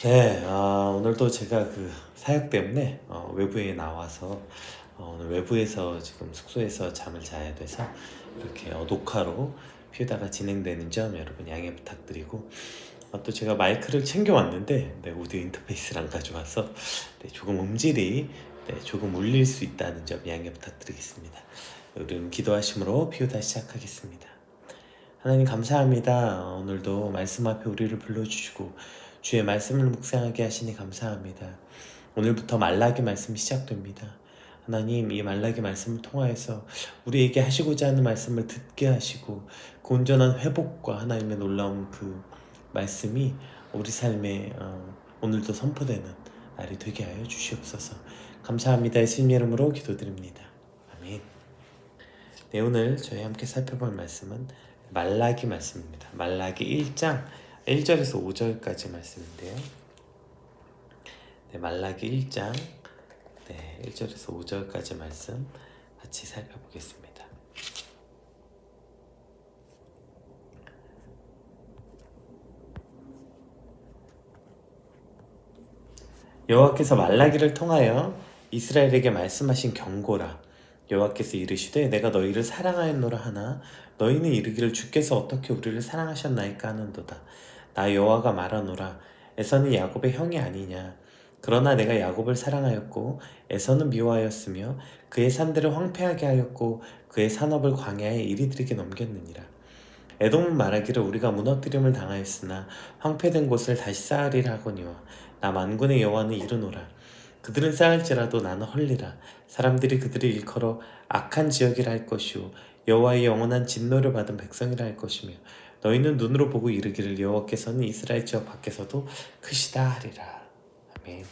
네, 오늘도 제가 그 사역 때문에 외부에 나와서 오늘 외부에서 지금 숙소에서 잠을 자야 돼서 이렇게 녹화로 피우다가 진행되는 점 여러분 양해 부탁드리고, 또 제가 마이크를 챙겨왔는데 오디오 인터페이스를 안 가져와서 조금 음질이 조금 울릴 수 있다는 점 양해 부탁드리겠습니다. 우리는 기도하심으로 피우다 시작하겠습니다. 하나님 감사합니다. 오늘도 말씀 앞에 우리를 불러주시고 주의 말씀을 묵상하게 하시니 감사합니다. 오늘부터 말라기 말씀이 시작됩니다. 하나님, 이 말라기 말씀을 통하여서 우리에게 하시고자 하는 말씀을 듣게 하시고 그 온전한 회복과 하나님의 놀라운 그 말씀이 우리 삶에 오늘도 선포되는 날이 되게 하여 주시옵소서. 감사합니다. 예수님 이름으로 기도드립니다. 아멘. 네, 오늘 저희 함께 살펴볼 말씀은 말라기 말씀입니다. 말라기 1장 1절에서 5절까지 말씀인데요. 말라기 1장 1절에서 5절까지 말씀 같이 살펴보겠습니다. 여호와께서 말라기를 통하여 이스라엘에게 말씀하신 경고라. 여호와께서 이르시되 내가 너희를 사랑하였노라 하나 너희는 이르기를 주께서 어떻게 우리를 사랑하셨나이까 하는도다. 나 여호와가 말하노라. 에서는 야곱의 형이 아니냐. 그러나 내가 야곱을 사랑하였고 에서는 미워하였으며 그의 산들을 황폐하게 하였고 그의 산업을 광야에 이리들에게 넘겼느니라. 에돔은 말하기를 우리가 무너뜨림을 당하였으나 황폐된 곳을 다시 쌓으리라 하거니와 나 만군의 여호와는 이르노라. 그들은 쌓을지라도 나는 헐리라. 사람들이 그들을 일컬어 악한 지역이라 할 것이요 여호와의 영원한 진노를 받은 백성이라 할 것이며 너희는 눈으로 보고 이르기를 여호와께서는 이스라엘 지역 밖에서도 크시다 하리라. 아멘.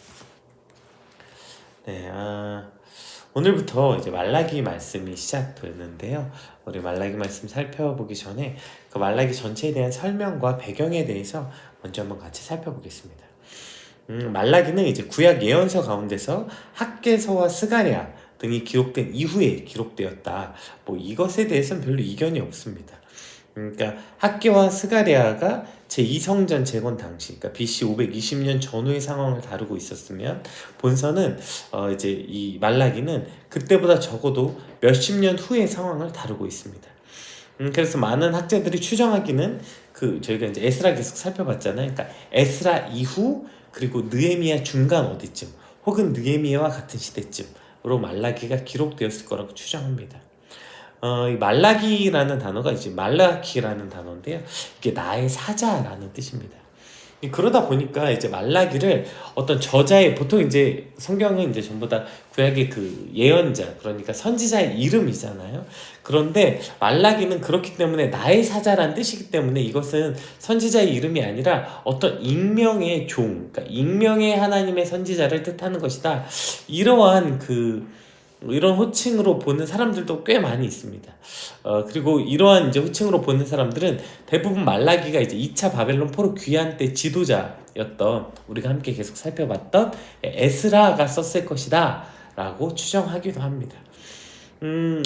오늘부터 이제 말라기 말씀이 시작되는데요. 우리 말라기 말씀 살펴보기 전에 그 말라기 전체에 대한 설명과 배경에 대해서 먼저 한번 같이 살펴보겠습니다. 말라기는 이제 구약 예언서 가운데서 학개서와 스가랴 등이 기록된 이후에 기록되었다. 이것에 대해서는 별로 이견이 없습니다. 그러니까 학개와 스가랴가 제2성전 재건 당시, 그러니까 BC 520년 전후의 상황을 다루고 있었으면 본서는 이제 이 말라기는 그때보다 적어도 몇십 년 후의 상황을 다루고 있습니다. 그래서 많은 학자들이 추정하기는 저희가 이제 에스라 계속 살펴봤잖아요. 그러니까 에스라 이후 그리고 느헤미야 중간 어디쯤 혹은 느헤미야와 같은 시대쯤으로 말라기가 기록되었을 거라고 추정합니다. 이 말라기라는 단어가 이제 말라키라는 단어인데요. 이게 나의 사자라는 뜻입니다. 그러다 보니까 이제 말라기를 어떤 저자의 보통 이제 성경은 이제 전부 다 구약의 그 예언자 그러니까 선지자의 이름이잖아요. 그런데 말라기는 그렇기 때문에 나의 사자라는 뜻이기 때문에 이것은 선지자의 이름이 아니라 어떤 익명의 그러니까 익명의 하나님의 선지자를 뜻하는 것이다. 이런 호칭으로 보는 사람들도 꽤 많이 있습니다. 그리고 이러한 이제 호칭으로 보는 사람들은 대부분 말라기가 이제 2차 바벨론 포로 귀환 때 지도자였던 우리가 함께 계속 살펴봤던 에스라가 썼을 것이다 라고 추정하기도 합니다.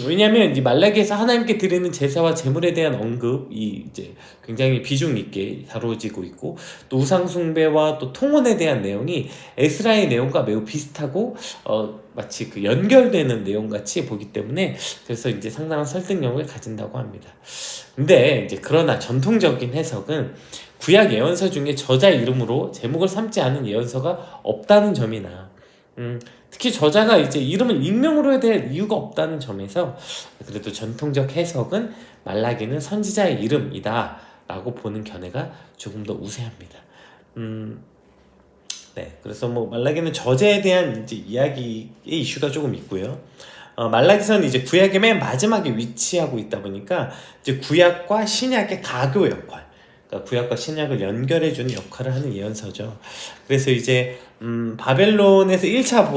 왜냐하면 이 말라기에서 하나님께 드리는 제사와 제물에 대한 언급이 이제 굉장히 비중 있게 다뤄지고 있고 또 우상 숭배와 또 통혼에 대한 내용이 에스라의 내용과 매우 비슷하고 마치 그 연결되는 내용 같이 보기 때문에 그래서 이제 상당한 설득력을 가진다고 합니다. 근데 이제 그러나 전통적인 해석은 구약 예언서 중에 저자 이름으로 제목을 삼지 않은 예언서가 없다는 점이나 특히 저자가 이제 이름을 익명으로 해야 될 이유가 없다는 점에서 그래도 전통적 해석은 말라기는 선지자의 이름이다 라고 보는 견해가 조금 더 우세합니다. 그래서 말라기는 저자에 대한 이제 이야기의 이슈가 조금 있고요. 말라기서는 이제 구약의 맨 마지막에 위치하고 있다 보니까 이제 구약과 신약의 가교 역할, 그러니까 구약과 신약을 연결해주는 역할을 하는 예언서죠. 그래서 이제 바벨론에서 1차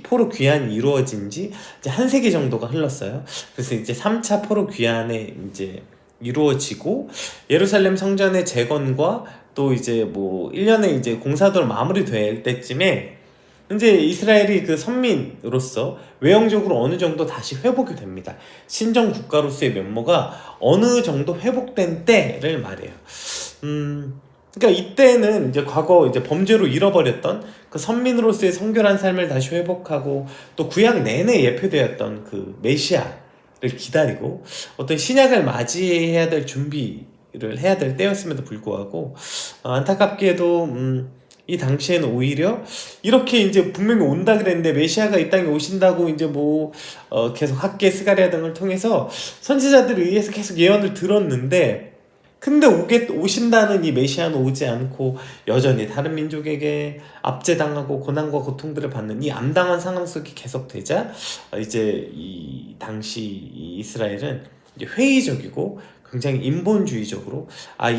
포로 귀환이 이루어진 지 이제 한 세기 정도가 흘렀어요. 그래서 이제 3차 포로 귀환에 이제 이루어지고 예루살렘 성전의 재건과 또 이제 1년의 이제 공사도로 마무리될 때쯤에 이제 이스라엘이 그 선민으로서 외형적으로 어느 정도 다시 회복이 됩니다. 신정 국가로서의 면모가 어느 정도 회복된 때를 말해요. 그러니까 이때는 이제 과거 이제 범죄로 잃어버렸던 그 선민으로서의 성결한 삶을 다시 회복하고 또 구약 내내 예표되었던 그 메시아를 기다리고 어떤 신약을 맞이해야 될 준비를 해야 될 때였음에도 불구하고 안타깝게도 이 당시에는 오히려 이렇게 이제 분명히 온다 그랬는데 메시아가 이 땅에 오신다고 이제 계속 학계 스가랴 등을 통해서 선지자들에 의해서 계속 예언을 들었는데 근데 오신다는 이 메시아는 오지 않고 여전히 다른 민족에게 압제당하고 고난과 고통들을 받는 이 암담한 상황 속이 계속되자 이제 이 당시 이 이스라엘은 이제 회의적이고 굉장히 인본주의적으로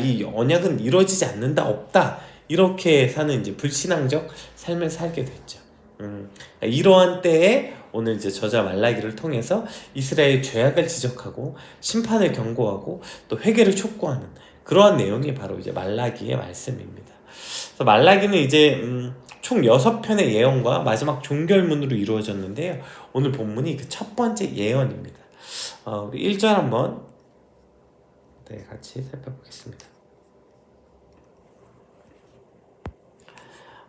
이 언약은 이루어지지 않는다 없다 이렇게 사는 이제 불신앙적 삶을 살게 됐죠. 이러한 때에 오늘 이제 저자 말라기를 통해서 이스라엘의 죄악을 지적하고 심판을 경고하고 또 회개를 촉구하는 그러한 내용이 바로 이제 말라기의 말씀입니다. 그래서 말라기는 이제 총 6편의 예언과 마지막 종결문으로 이루어졌는데요. 오늘 본문이 그 첫 번째 예언입니다. 우리 1절 한번 같이 살펴보겠습니다.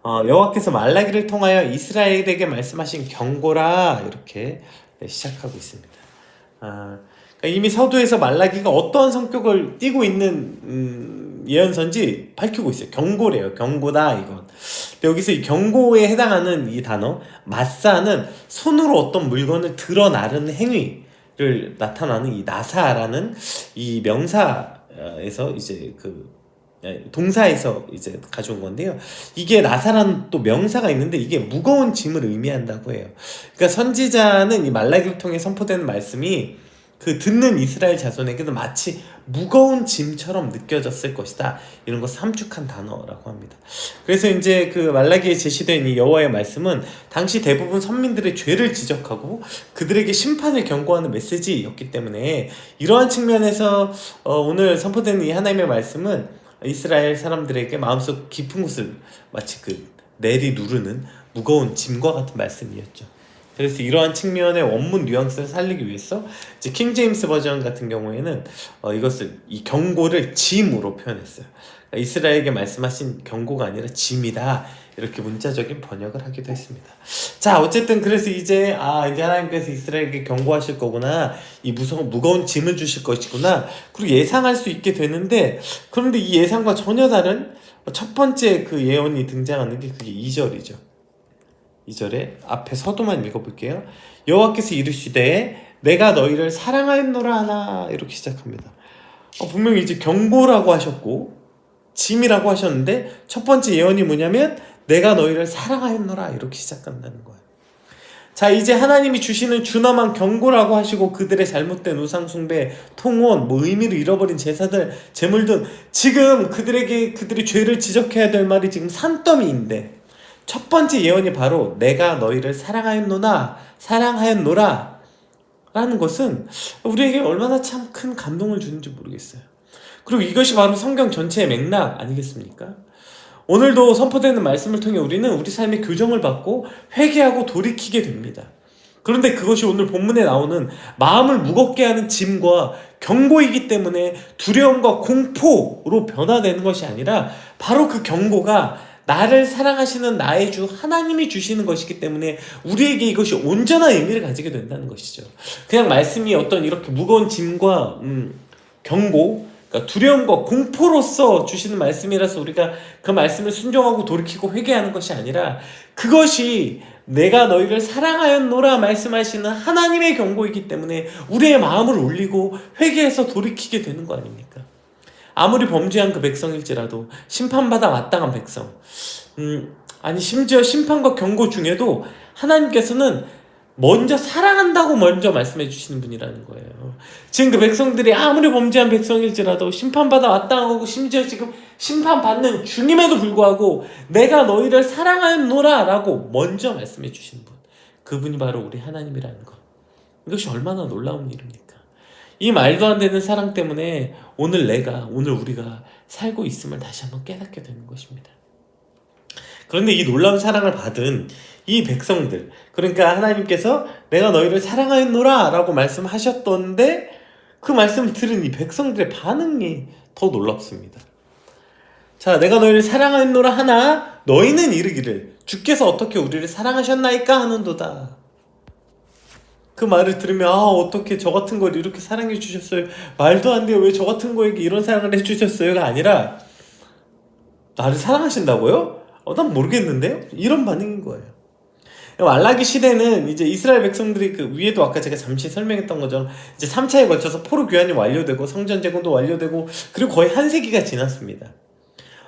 여호와께서 말라기를 통하여 이스라엘에게 말씀하신 경고라 이렇게 시작하고 있습니다. 그러니까 이미 서두에서 말라기가 어떤 성격을 띠고 있는 예언서인지 밝히고 있어요. 경고래요. 경고다 이건. 여기서 이 경고에 해당하는 이 단어 마사는 손으로 어떤 물건을 드러 나르는 행위를 나타나는 이 나사라는 이 명사에서 이제 동사에서 이제 가져온 건데요. 이게 나사라는 또 명사가 있는데 이게 무거운 짐을 의미한다고 해요. 그러니까 선지자는 이 말라기를 통해 선포되는 말씀이 그 듣는 이스라엘 자손에게도 마치 무거운 짐처럼 느껴졌을 것이다. 이런 거 함축한 단어라고 합니다. 그래서 이제 그 말라기에 제시된 이 여호와의 말씀은 당시 대부분 선민들의 죄를 지적하고 그들에게 심판을 경고하는 메시지였기 때문에 이러한 측면에서 오늘 선포되는 이 하나님의 말씀은 이스라엘 사람들에게 마음속 깊은 곳을 마치 내리 누르는 무거운 짐과 같은 말씀이었죠. 그래서 이러한 측면의 원문 뉘앙스를 살리기 위해서 이제 킹 제임스 버전 같은 경우에는 이것을 이 경고를 짐으로 표현했어요. 그러니까 이스라엘에게 말씀하신 경고가 아니라 짐이다. 이렇게 문자적인 번역을 하기도 했습니다. 자, 어쨌든 그래서 이제 하나님께서 이스라엘에게 경고하실 거구나. 이 무거운 짐을 주실 것이구나. 그리고 예상할 수 있게 되는데 그런데 이 예상과 전혀 다른 첫 번째 그 예언이 등장하는 게 그게 2절이죠. 2절에 앞에 서도만 읽어볼게요. 여호와께서 이르시되 내가 너희를 사랑하였노라 하나 이렇게 시작합니다. 분명히 이제 경고라고 하셨고 짐이라고 하셨는데 첫 번째 예언이 뭐냐면 내가 너희를 사랑하였노라 이렇게 시작한다는 거예요. 자, 이제 하나님이 주시는 준엄한 경고라고 하시고 그들의 잘못된 우상숭배, 통원, 의미를 잃어버린 제사들, 제물 등 지금 그들이 죄를 지적해야 될 말이 지금 산더미인데 첫 번째 예언이 바로 내가 너희를 사랑하였노라 라는 것은 우리에게 얼마나 참 큰 감동을 주는지 모르겠어요. 그리고 이것이 바로 성경 전체의 맥락 아니겠습니까? 오늘도 선포되는 말씀을 통해 우리는 우리 삶의 교정을 받고 회개하고 돌이키게 됩니다. 그런데 그것이 오늘 본문에 나오는 마음을 무겁게 하는 짐과 경고이기 때문에 두려움과 공포로 변화되는 것이 아니라 바로 그 경고가 나를 사랑하시는 나의 주 하나님이 주시는 것이기 때문에 우리에게 이것이 온전한 의미를 가지게 된다는 것이죠. 그냥 말씀이 어떤 이렇게 무거운 짐과 경고, 그러니까 두려움과 공포로서 주시는 말씀이라서 우리가 그 말씀을 순종하고 돌이키고 회개하는 것이 아니라 그것이 내가 너희를 사랑하였노라 말씀하시는 하나님의 경고이기 때문에 우리의 마음을 울리고 회개해서 돌이키게 되는 거 아닙니까? 아무리 범죄한 그 백성일지라도 심판받아 마땅한 백성, 심지어 심판과 경고 중에도 하나님께서는 먼저 사랑한다고 먼저 말씀해 주시는 분이라는 거예요. 지금 그 백성들이 아무리 범죄한 백성일지라도 심판받아 마땅하고 심지어 지금 심판받는 중임에도 불구하고 내가 너희를 사랑하였노라 라고 먼저 말씀해 주시는 분, 그분이 바로 우리 하나님이라는 것. 이것이 얼마나 놀라운 일입니까? 이 말도 안 되는 사랑 때문에 오늘 우리가 살고 있음을 다시 한번 깨닫게 되는 것입니다. 그런데 이 놀라운 사랑을 받은 이 백성들, 그러니까 하나님께서 내가 너희를 사랑하였노라 라고 말씀하셨던데 그 말씀을 들은 이 백성들의 반응이 더 놀랍습니다. 자, 내가 너희를 사랑하노라 하나 너희는 이르기를 주께서 어떻게 우리를 사랑하셨나이까 하는도다. 그 말을 들으면 어떻게 저 같은 걸 이렇게 사랑해 주셨어요, 말도 안 돼요, 왜 저 같은 거에게 이런 사랑을 해주셨어요가 아니라 나를 사랑하신다고요? 난 모르겠는데요? 이런 반응인 거예요. 말라기 시대는 이제 이스라엘 백성들이 그 위에도 아까 제가 잠시 설명했던 것처럼 이제 3차에 걸쳐서 포로 교환이 완료되고 성전 재건도 완료되고 그리고 거의 한 세기가 지났습니다.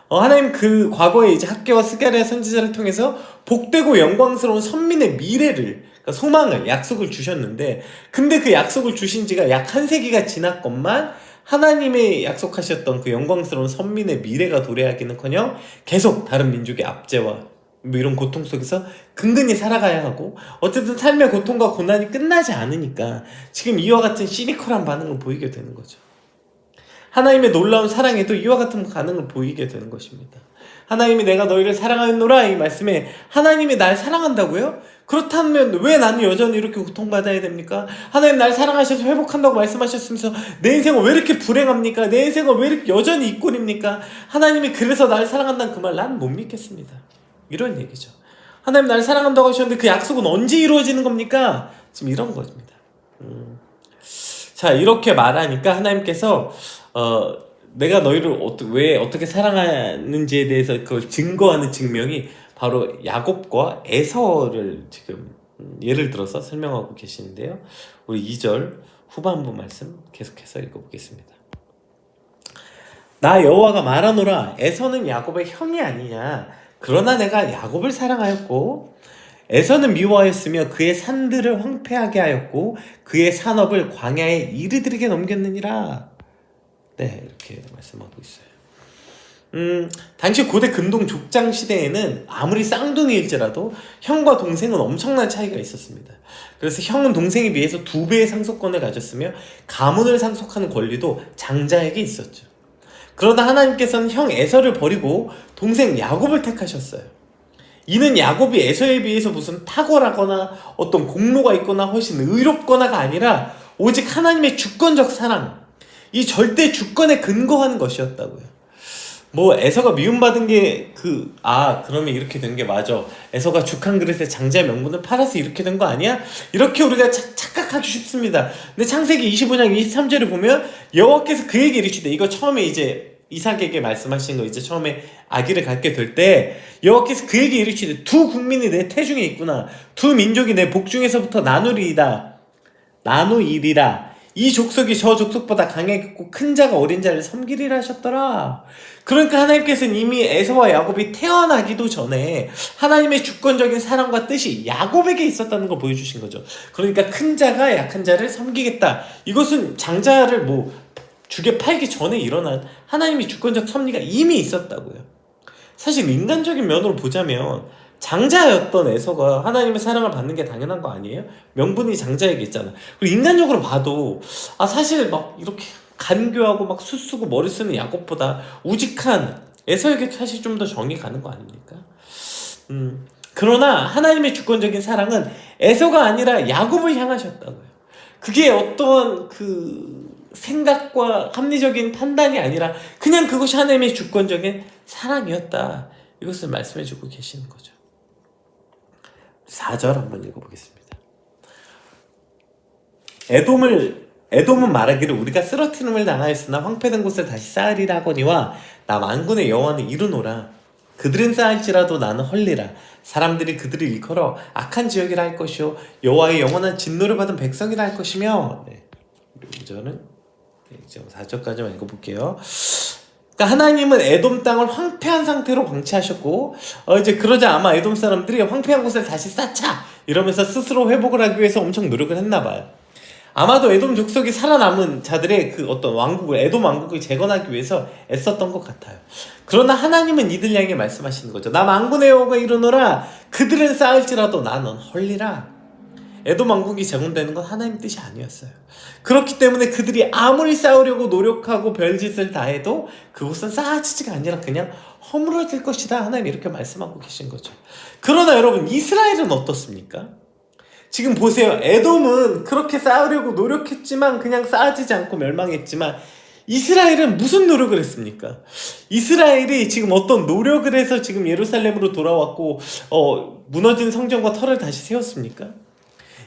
하나님 그 과거에 이제 학개와 스가랴 선지자를 통해서 복되고 영광스러운 선민의 미래를, 그러니까 소망을, 약속을 주셨는데, 근데 그 약속을 주신 지가 약 한 세기가 지났건만 하나님의 약속하셨던 그 영광스러운 선민의 미래가 도래하기는커녕 계속 다른 민족의 압제와 뭐 이런 고통 속에서 근근히 살아가야 하고, 어쨌든 삶의 고통과 고난이 끝나지 않으니까 지금 이와 같은 시니컬한 반응을 보이게 되는 거죠. 하나님의 놀라운 사랑에도 이와 같은 반응을 보이게 되는 것입니다. 하나님이 내가 너희를 사랑하노라 이 말씀에 하나님이 날 사랑한다고요? 그렇다면 왜 나는 여전히 이렇게 고통받아야 됩니까? 하나님 날 사랑하셔서 회복한다고 말씀하셨으면서 내 인생은 왜 이렇게 불행합니까? 내 인생은 왜 이렇게 여전히 이 꼴입니까? 하나님이 그래서 날 사랑한다는 그 말 난 못 믿겠습니다. 이런 얘기죠. 하나님 날 사랑한다고 하셨는데 그 약속은 언제 이루어지는 겁니까? 지금 이런 것입니다. 자, 이렇게 말하니까 하나님께서 내가 너희를 왜 어떻게 사랑하는지에 대해서 그걸 증거하는 증명이 바로 야곱과 에서를 지금 예를 들어서 설명하고 계시는데요. 우리 2절 후반부 말씀 계속해서 읽어보겠습니다. 나 여호와가 말하노라 에서는 야곱의 형이 아니냐. 그러나 내가 야곱을 사랑하였고 에서는 미워하였으며 그의 산들을 황폐하게 하였고 그의 산업을 광야에 이르들에게 넘겼느니라. 네, 이렇게 말씀하고 있어요. 당시 고대 근동 족장 시대에는 아무리 쌍둥이일지라도 형과 동생은 엄청난 차이가 있었습니다. 그래서 형은 동생에 비해서 2배의 상속권을 가졌으며 가문을 상속하는 권리도 장자에게 있었죠. 그러나 하나님께서는 형 에서를 버리고 동생 야곱을 택하셨어요. 이는 야곱이 에서에 비해서 무슨 탁월하거나 어떤 공로가 있거나 훨씬 의롭거나가 아니라 오직 하나님의 주권적 사랑, 이 절대 주권에 근거하는 것이었다고요. 뭐 에서가 미움받은 게 그러면 이렇게 된 게 맞아, 에서가 죽한 그릇에 장자 명분을 팔아서 이렇게 된 거 아니야? 이렇게 우리가 착각하기 쉽습니다. 근데 창세기 25장 23절을 보면 여호와께서 그에게 이르시되, 이거 처음에 이제 이삭에게 말씀하신 거, 이제 처음에 아기를 갖게 될 때 여호와께서 그에게 이르시되 두 국민이 내 태중에 있구나, 두 민족이 내 복중에서부터 나누리이다, 나누이리라. 이 족속이 저 족속보다 강하겠고 큰 자가 어린 자를 섬기리라 하셨더라. 그러니까 하나님께서는 이미 에서와 야곱이 태어나기도 전에 하나님의 주권적인 사랑과 뜻이 야곱에게 있었다는 걸 보여주신 거죠. 그러니까 큰 자가 약한 자를 섬기겠다, 이것은 장자를 죽여 팔기 전에 일어난 하나님의 주권적 섭리가 이미 있었다고요. 사실 인간적인 면으로 보자면 장자였던 에서가 하나님의 사랑을 받는 게 당연한 거 아니에요? 명분이 장자에게 있잖아. 그리고 인간적으로 봐도 사실 막 이렇게 간교하고 막 수쓰고 머리 쓰는 야곱보다 우직한 에서에게 사실 좀 더 정이 가는 거 아닙니까? 그러나 하나님의 주권적인 사랑은 에서가 아니라 야곱을 향하셨다고요. 그게 어떠한 생각과 합리적인 판단이 아니라 그냥 그것이 하나님의 주권적인 사랑이었다, 이것을 말씀해주고 계시는 거죠. 4절 한번 읽어보겠습니다. 에돔은 말하기를 우리가 쓰러트림을 당하였으나 황폐된 곳을 다시 쌓으리라 하거니와 나 만군의 여호와는 이르노라. 그들은 쌓을지라도 나는 헐리라. 사람들이 그들을 일컬어 악한 지역이라 할 것이요 여호와의 영원한 진노를 받은 백성이라 할 것이며. 저는 이제 4절까지만 읽어볼게요. 그러니까 하나님은 에돔 땅을 황폐한 상태로 방치하셨고 이제 그러자 아마 에돔 사람들이 황폐한 곳을 다시 쌓자 이러면서 스스로 회복을 하기 위해서 엄청 노력을 했나봐요. 아마도 에돔 족속이 살아남은 자들의 어떤 왕국을, 에돔 왕국을 재건하기 위해서 애썼던 것 같아요. 그러나 하나님은 이들 향해 말씀하시는 거죠. 나 만군의 여호와가 이르노라. 그들은 쌓을지라도 나는 헐리라. 에돔 왕국이 재건되는 건 하나님 뜻이 아니었어요. 그렇기 때문에 그들이 아무리 싸우려고 노력하고 별짓을 다 해도 그곳은 쌓아지지가 아니라 그냥 허물어질 것이다, 하나님 이렇게 말씀하고 계신 거죠. 그러나 여러분, 이스라엘은 어떻습니까? 지금 보세요. 에돔은 그렇게 싸우려고 노력했지만 그냥 쌓아지지 않고 멸망했지만 이스라엘은 무슨 노력을 했습니까? 이스라엘이 지금 어떤 노력을 해서 지금 예루살렘으로 돌아왔고 무너진 성전과 터를 다시 세웠습니까?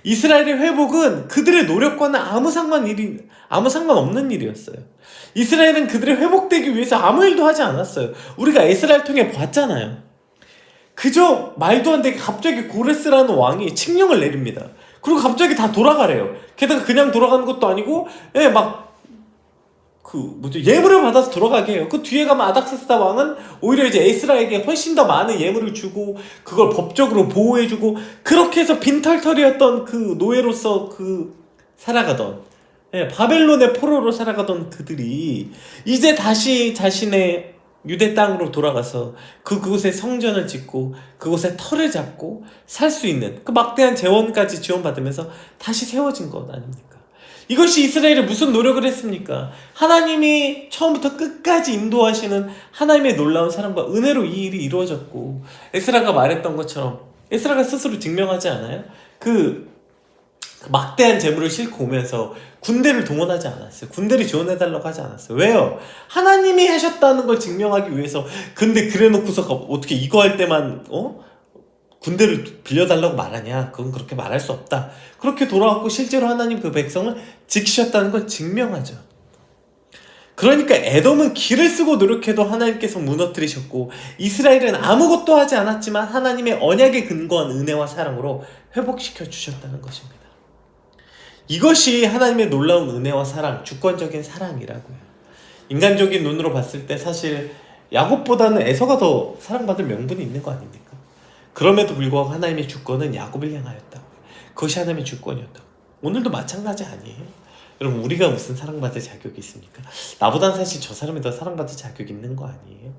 이스라엘의 회복은 그들의 노력과는 아무 상관없는 일이었어요. 이스라엘은 그들이 회복되기 위해서 아무 일도 하지 않았어요. 우리가 에스라를 통해 봤잖아요. 그저 말도 안 되게 갑자기 고레스라는 왕이 칙령을 내립니다. 그리고 갑자기 다 돌아가래요. 게다가 그냥 돌아가는 것도 아니고 예물을 받아서 돌아가게 해요. 그 뒤에 가면 아닥사스다 왕은 오히려 이제 에스라에게 훨씬 더 많은 예물을 주고 그걸 법적으로 보호해주고, 그렇게 해서 빈털털이었던 그 노예로서 살아가던, 바벨론의 포로로 살아가던 그들이 이제 다시 자신의 유대 땅으로 돌아가서 그곳에 성전을 짓고 그곳에 터를 잡고 살 수 있는 그 막대한 재원까지 지원받으면서 다시 세워진 것 아닙니까? 이것이 이스라엘이 무슨 노력을 했습니까? 하나님이 처음부터 끝까지 인도하시는 하나님의 놀라운 사랑과 은혜로 이 일이 이루어졌고, 에스라가 말했던 것처럼, 에스라가 스스로 증명하지 않아요? 그 막대한 재물을 싣고 오면서 군대를 동원하지 않았어요. 군대를 지원해달라고 하지 않았어요. 왜요? 하나님이 하셨다는 걸 증명하기 위해서. 근데 그래놓고서 어떻게 이거 할 때만 군대를 빌려달라고 말하냐? 그건 그렇게 말할 수 없다. 그렇게 돌아왔고 실제로 하나님 그 백성을 지키셨다는 걸 증명하죠. 그러니까 에돔은 기를 쓰고 노력해도 하나님께서 무너뜨리셨고, 이스라엘은 아무것도 하지 않았지만 하나님의 언약에 근거한 은혜와 사랑으로 회복시켜 주셨다는 것입니다. 이것이 하나님의 놀라운 은혜와 사랑, 주권적인 사랑이라고요. 인간적인 눈으로 봤을 때 사실 야곱보다는 에서가 더 사랑받을 명분이 있는 거 아닙니까? 그럼에도 불구하고 하나님의 주권은 야곱을 향하였다고. 그것이 하나님의 주권이었다고. 오늘도 마찬가지 아니에요? 여러분, 우리가 무슨 사랑받을 자격이 있습니까? 나보단 사실 저 사람이 더 사랑받을 자격이 있는 거 아니에요?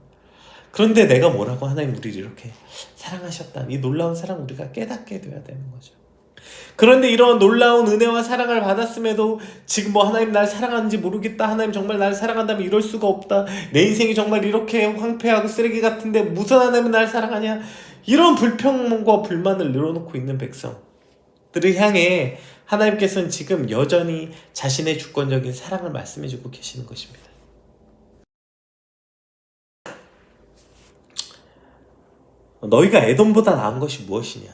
그런데 내가 뭐라고 하나님 우리를 이렇게 사랑하셨다, 이 놀라운 사랑 우리가 깨닫게 돼야 되는 거죠. 그런데 이런 놀라운 은혜와 사랑을 받았음에도 지금 하나님 날 사랑하는지 모르겠다, 하나님 정말 날 사랑한다면 이럴 수가 없다, 내 인생이 정말 이렇게 황폐하고 쓰레기 같은데 무슨 하나님은 날 사랑하냐, 이런 불평과 불만을 늘어놓고 있는 백성들을 향해 하나님께서는 지금 여전히 자신의 주권적인 사랑을 말씀해주고 계시는 것입니다. 너희가 에돔보다 나은 것이 무엇이냐?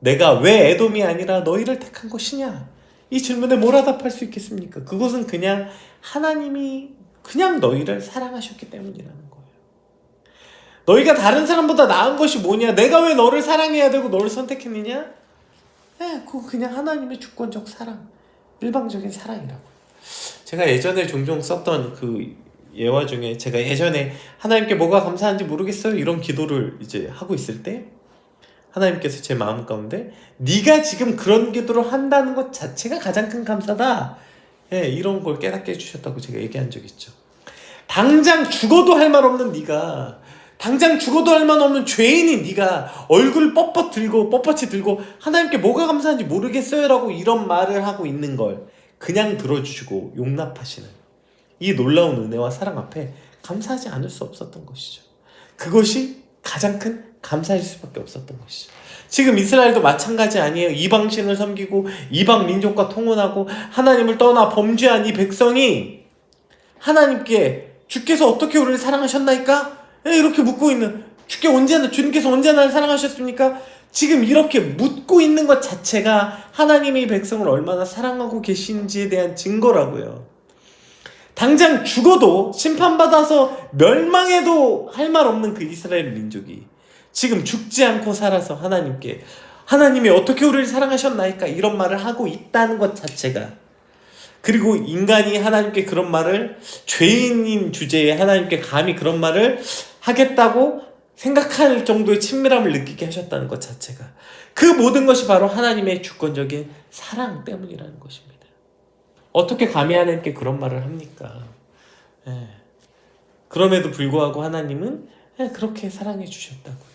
내가 왜 에돔이 아니라 너희를 택한 것이냐? 이 질문에 뭐라 답할 수 있겠습니까? 그것은 그냥 하나님이 그냥 너희를 사랑하셨기 때문이라는 거예요. 너희가 다른 사람보다 나은 것이 뭐냐? 내가 왜 너를 사랑해야 되고 너를 선택했느냐? 그거 그냥 하나님의 주권적 사랑, 일방적인 사랑이라고요. 제가 예전에 종종 썼던 그 예화 중에, 제가 예전에 하나님께 뭐가 감사한지 모르겠어요 이런 기도를 이제 하고 있을 때 하나님께서 제 마음 가운데 네가 지금 그런 기도를 한다는 것 자체가 가장 큰 감사다, 이런 걸 깨닫게 해주셨다고 제가 얘기한 적 있죠. 당장 죽어도 할 말 없는 네가, 당장 죽어도 할 말 없는 죄인인 네가 얼굴 뻣뻣이 들고 하나님께 뭐가 감사한지 모르겠어요 라고 이런 말을 하고 있는 걸 그냥 들어주시고 용납하시는 이 놀라운 은혜와 사랑 앞에 감사하지 않을 수 없었던 것이죠. 그것이 가장 큰 감사일 수밖에 없었던 것이죠. 지금 이스라엘도 마찬가지 아니에요? 이방신을 섬기고 이방 민족과 통혼하고 하나님을 떠나 범죄한 이 백성이 하나님께 주께서 어떻게 우리를 사랑하셨나이까? 이렇게 묻고 있는, 주님께서 언제 나를 사랑하셨습니까? 지금 이렇게 묻고 있는 것 자체가 하나님이 백성을 얼마나 사랑하고 계신지에 대한 증거라고요. 당장 죽어도 심판받아서 멸망해도 할 말 없는 그 이스라엘 민족이 지금 죽지 않고 살아서 하나님이 어떻게 우리를 사랑하셨나이까 이런 말을 하고 있다는 것 자체가, 그리고 인간이 하나님께 그런 말을, 죄인인 주제에 하나님께 감히 그런 말을 하겠다고 생각할 정도의 친밀함을 느끼게 하셨다는 것 자체가, 그 모든 것이 바로 하나님의 주권적인 사랑 때문이라는 것입니다. 어떻게 감히 하나님께 그런 말을 합니까? 그럼에도 불구하고 하나님은 그렇게 사랑해 주셨다고요.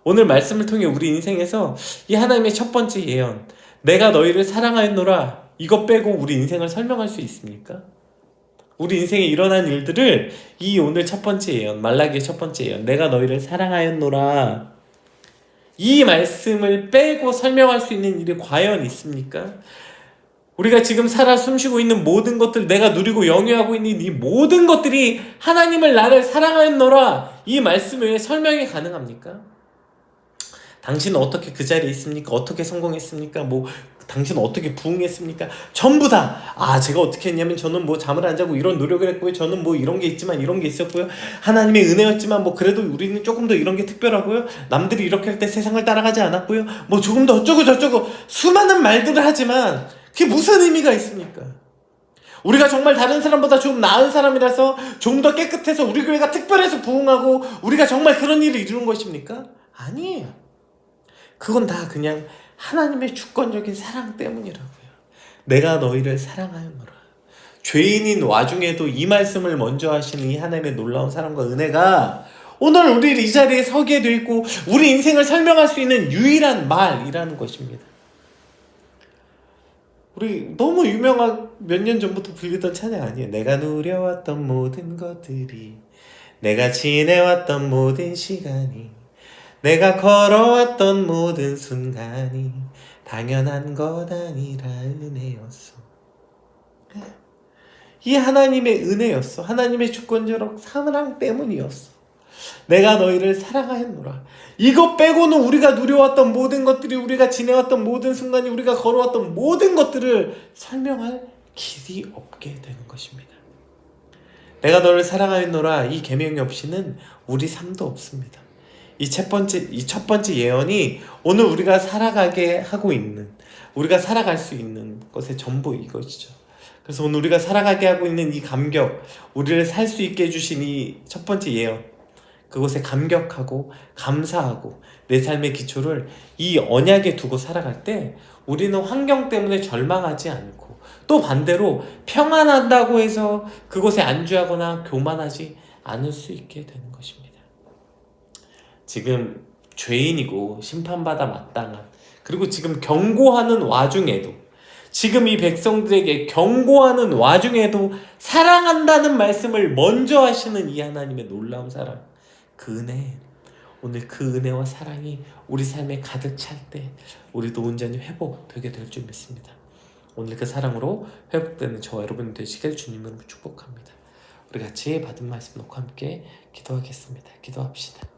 오늘 말씀을 통해 우리 인생에서 이 하나님의 첫 번째 예언, 내가 너희를 사랑하였노라, 이것 빼고 우리 인생을 설명할 수 있습니까? 우리 인생에 일어난 일들을 이 오늘 첫 번째 예언, 말라기의 첫 번째 예언, 내가 너희를 사랑하였노라, 이 말씀을 빼고 설명할 수 있는 일이 과연 있습니까? 우리가 지금 살아 숨쉬고 있는 모든 것들, 내가 누리고 영유하고 있는 이 모든 것들이 하나님을 나를 사랑하였노라, 이 말씀에 설명이 가능합니까? 당신은 어떻게 그 자리에 있습니까? 어떻게 성공했습니까? 당신은 어떻게 부흥했습니까? 전부 다, 제가 어떻게 했냐면, 저는 잠을 안 자고 이런 노력을 했고요. 저는 이런 게 있지만 이런 게 있었고요. 하나님의 은혜였지만 그래도 우리는 조금 더 이런 게 특별하고요. 남들이 이렇게 할 때 세상을 따라가지 않았고요. 조금 더 어쩌고 저쩌고 수많은 말들을 하지만 그게 무슨 의미가 있습니까? 우리가 정말 다른 사람보다 좀 나은 사람이라서, 좀 더 깨끗해서 우리 교회가 특별해서 부흥하고 우리가 정말 그런 일을 이루는 것입니까? 아니에요. 그건 다 그냥 하나님의 주권적인 사랑 때문이라고요. 내가 너희를 사랑하였노라. 죄인인 와중에도 이 말씀을 먼저 하시는 이 하나님의 놀라운 사랑과 은혜가 오늘 우리 이 자리에 서게 돼 있고, 우리 인생을 설명할 수 있는 유일한 말이라는 것입니다. 우리 너무 유명한, 몇 년 전부터 불리던 찬양 아니에요? 내가 누려왔던 모든 것들이, 내가 지내왔던 모든 시간이, 내가 걸어왔던 모든 순간이 당연한 것 아니라 은혜였어. 이 하나님의 은혜였어. 하나님의 주권적 사랑 때문이었어. 내가 너희를 사랑하였노라. 이것 빼고는 우리가 누려왔던 모든 것들이, 우리가 지내왔던 모든 순간이, 우리가 걸어왔던 모든 것들을 설명할 길이 없게 되는 것입니다. 내가 너를 사랑하였노라, 이 계명이 없이는 우리 삶도 없습니다. 이 첫 번째 예언이 오늘 우리가 살아가게 하고 있는, 우리가 살아갈 수 있는 것의 전부 이것이죠. 그래서 오늘 우리가 살아가게 하고 있는 이 감격, 우리를 살 수 있게 해주신 이 첫 번째 예언, 그것에 감격하고 감사하고 내 삶의 기초를 이 언약에 두고 살아갈 때, 우리는 환경 때문에 절망하지 않고, 또 반대로 평안한다고 해서 그것에 안주하거나 교만하지 않을 수 있게 되는 것입니다. 지금 죄인이고 심판받아 마땅한, 그리고 지금 경고하는 와중에도, 지금 이 백성들에게 경고하는 와중에도 사랑한다는 말씀을 먼저 하시는 이 하나님의 놀라운 사랑, 그 은혜, 오늘 그 은혜와 사랑이 우리 삶에 가득 찰 때 우리도 온전히 회복되게 될 줄 믿습니다. 오늘 그 사랑으로 회복되는 저와 여러분 되시길 주님으로 축복합니다. 우리 같이 받은 말씀 놓고 함께 기도하겠습니다. 기도합시다.